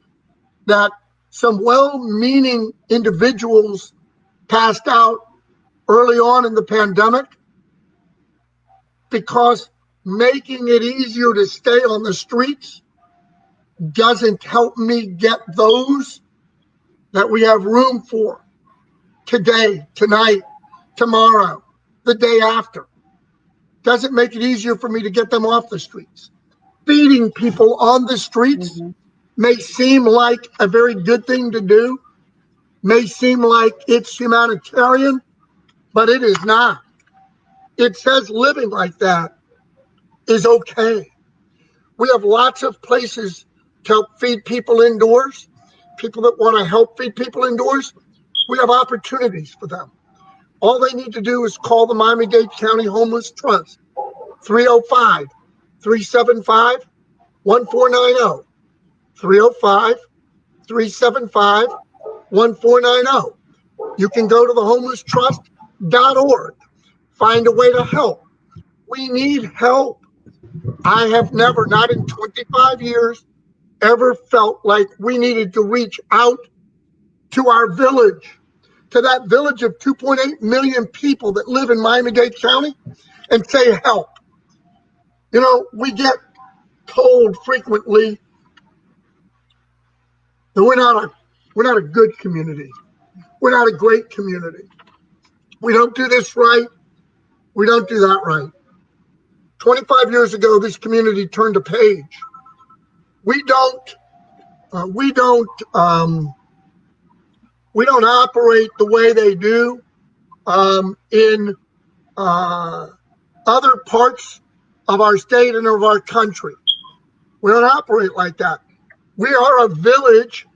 that some well-meaning individuals passed out early on in the pandemic, because making it easier to stay on the streets doesn't help me get those that we have room for today, tonight, tomorrow, the day after. Doesn't make it easier for me to get them off the streets. Feeding people on the streets may seem like a very good thing to do, may seem like it's humanitarian, but it is not. It says living like that is okay. We have lots of places to help feed people indoors. People that want to help feed people indoors, we have opportunities for them. All they need to do is call the Miami-Dade County Homeless Trust, 305-375-1490, 305-375-1490. You can go to thehomelesstrust.org, find a way to help. We need help. I have never, not in 25 years, ever felt like we needed to reach out to our village, to that village of 2.8 million people that live in Miami-Dade County, and say help. You know, we get told frequently that we're not a good community. We're not a great community. We don't do this right. We don't do that right. 25 years ago, this community turned a page. We don't operate the way they do in other parts of our state and of our country. We don't operate like that. We are a village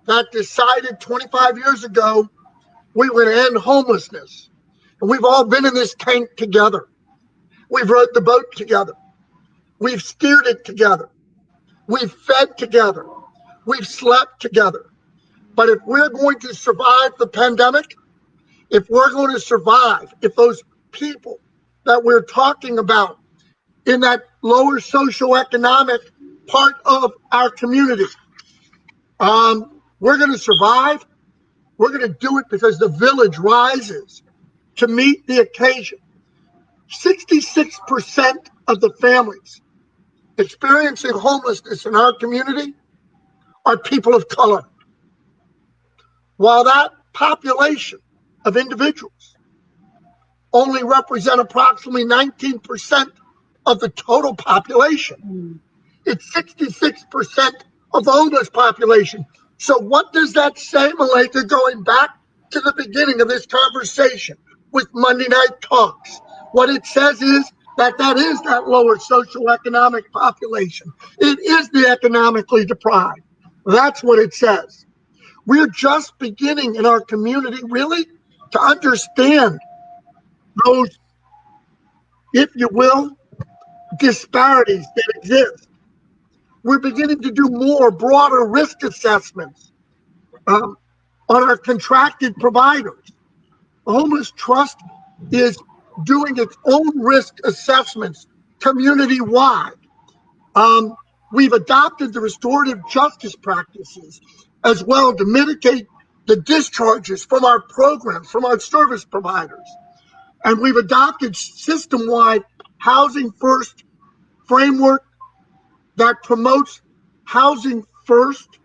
that decided 25 years ago we were going to end homelessness. And we've all been in this tank together. We've rowed the boat together. We've steered it together. We've fed together. We've slept together. But if we're going to survive the pandemic, if we're going to survive, if those people that we're talking about in that lower socioeconomic part of our community, we're going to survive, we're going to do it because the village rises to meet the occasion. 66% of the families experiencing homelessness in our community are people of color. While that population of individuals only represent approximately 19% of the total population, it's 66% of the homeless population. So what does that say, Mileyka, going back to the beginning of this conversation with Monday Night Talks? What it says is that is that lower socioeconomic population. It is the economically deprived. That's what it says. We're just beginning in our community really to understand those, if you will, disparities that exist. We're beginning to do more broader risk assessments on our contracted providers. The Homeless Trust is doing its own risk assessments community-wide. We've adopted the restorative justice practices as well to mitigate the discharges from our programs, from our service providers. And we've adopted system-wide housing first framework that promotes housing first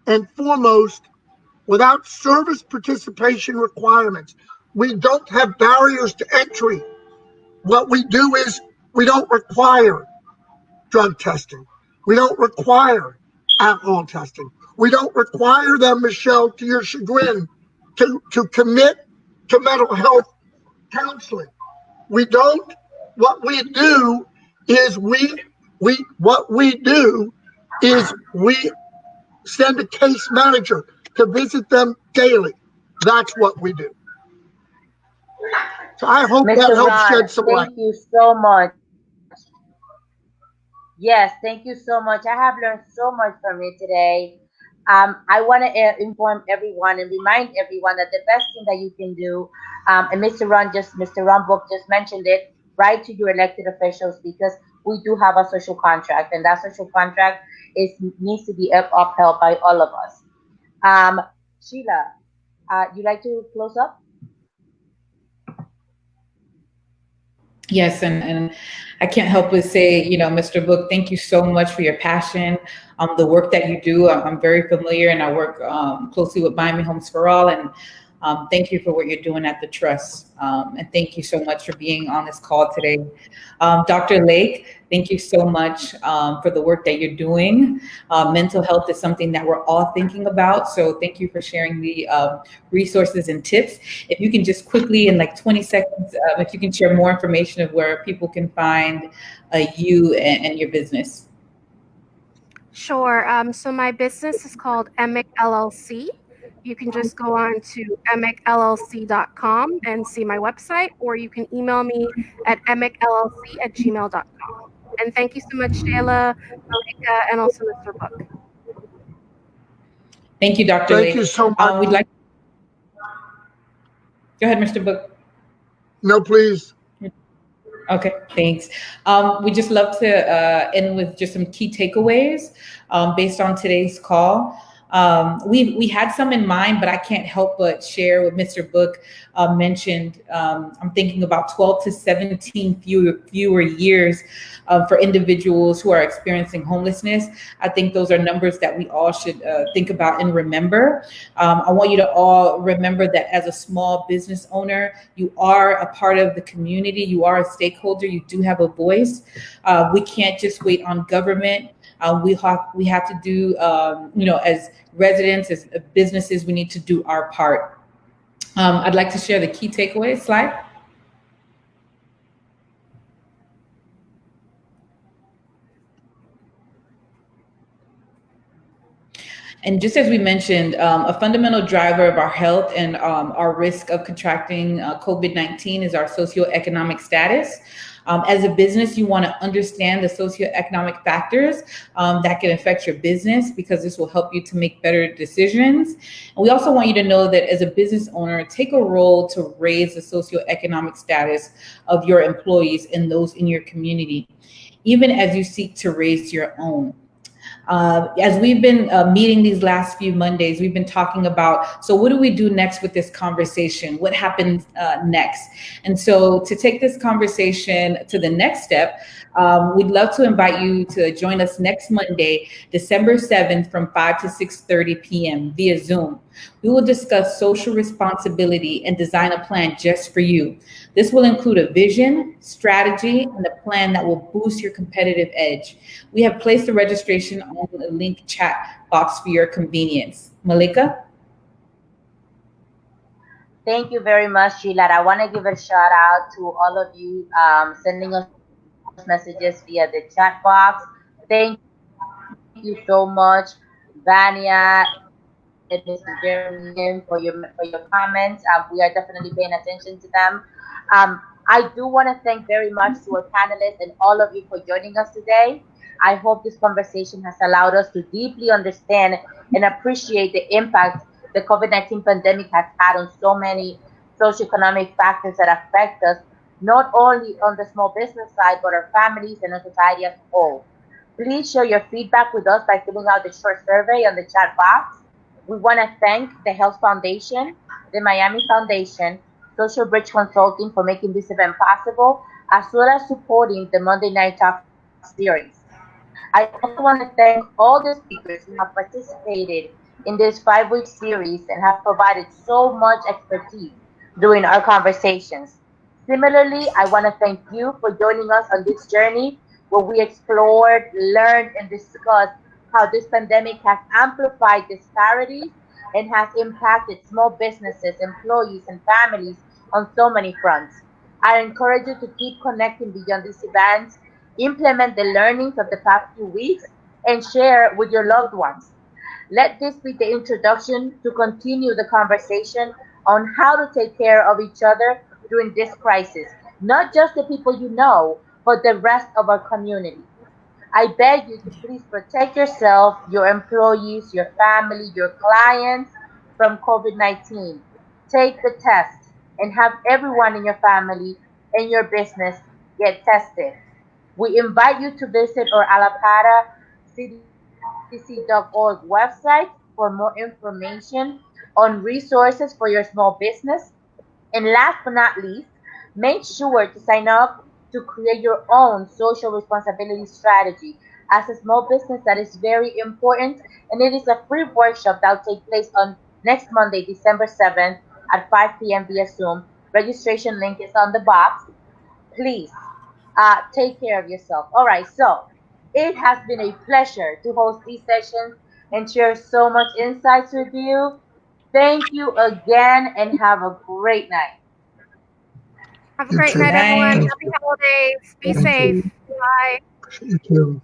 and foremost without service participation requirements. We don't have barriers to entry. What we do is we don't require drug testing. We don't require alcohol testing. We don't require them, Michelle, to your chagrin, to commit to mental health counseling. We don't. What we do is we send a case manager to visit them daily. That's what we do. So I hope Mr. that helps Ron, shed some light. thank you so much. Yes, thank you so much. I have learned so much from you today. I want to inform everyone and remind everyone that the best thing that you can do, and Mr. Ron Book just mentioned it, write to your elected officials, because we do have a social contract, and that social contract needs to be upheld by all of us. Sheyla, you like to close up? Yes, and I can't help but say, Mr. Book, thank you so much for your passion, the work that you do. I'm very familiar, and I work closely with Miami Homes for All, and thank you for what you're doing at the Trust. And thank you so much for being on this call today. Dr. Lake, thank you so much for the work that you're doing. Mental health is something that we're all thinking about. So thank you for sharing the resources and tips. If you can just quickly, in like 20 seconds, if you can share more information of where people can find you and your business. Sure. So my business is called EMMIC LLC. You can just go on to emmicllc.com and see my website, or you can email me at emmicllc@gmail.com. And thank you so much, Sheyla, Mileyka, and also Mr. Book. Thank you, Dr. Lake. Thank you so much. We'd like. Go ahead, Mr. Book. No, please. Okay, thanks. We just love to end with just some key takeaways based on today's call. We had some in mind, but I can't help but share what Mr. Book mentioned. I'm thinking about 12 to 17 fewer years for individuals who are experiencing homelessness. I think those are numbers that we all should think about and remember. I want you to all remember that as a small business owner, you are a part of the community. You are a stakeholder. You do have a voice. We can't just wait on government. We have to do, as residents, as businesses, we need to do our part. I'd like to share the key takeaway slide. And just as we mentioned, a fundamental driver of our health and our risk of contracting COVID-19 is our socioeconomic status. As a business, you want to understand the socioeconomic factors that can affect your business, because this will help you to make better decisions. And we also want you to know that as a business owner, take a role to raise the socioeconomic status of your employees and those in your community, even as you seek to raise your own. As we've been meeting these last few Mondays, we've been talking about, so what do we do next with this conversation? What happens next? And so to take this conversation to the next step, we'd love to invite you to join us next Monday, December 7th from 5 to 6:30 p.m. via Zoom. We will discuss social responsibility and design a plan just for you. This will include a vision, strategy, and a plan that will boost your competitive edge. We have placed the registration on the link chat box for your convenience. Mileyka? Thank you very much, Sheyla. I want to give a shout out to all of you sending us messages via the chat box. Thank you so much, Vania and Mr. Jeremy, for your comments. We are definitely paying attention to them. I do want to thank very much to our panelists and all of you for joining us today. I hope this conversation has allowed us to deeply understand and appreciate the impact the COVID-19 pandemic has had on so many socioeconomic factors that affect us, not only on the small business side, but our families and our society as a whole. Please share your feedback with us by filling out the short survey on the chat box. We want to thank the Health Foundation, the Miami Foundation, SocialBridge Consulting for making this event possible, as well as supporting the Monday Night Talk series. I also want to thank all the speakers who have participated in this 5-week series and have provided so much expertise during our conversations. Similarly, I want to thank you for joining us on this journey where we explored, learned, and discussed how this pandemic has amplified disparities and has impacted small businesses, employees, and families on so many fronts. I encourage you to keep connecting beyond these events, implement the learnings of the past few weeks, and share with your loved ones. Let this be the introduction to continue the conversation on how to take care of each other during this crisis, not just the people you know, but the rest of our community. I beg you to please protect yourself, your employees, your family, your clients from COVID-19. Take the test and have everyone in your family and your business get tested. We invite you to visit our Allapattah CDC.org website for more information on resources for your small business. And last but not least, make sure to sign up to create your own social responsibility strategy as a small business. That is very important. And it is a free workshop that will take place on next Monday, December 7th at 5 p.m. via Zoom. Registration link is on the box. Please take care of yourself. All right, so it has been a pleasure to host these sessions and share so much insights with you. Thank you again and have a great night. Have a great night, everyone. Happy holidays. Be safe. Bye. You too.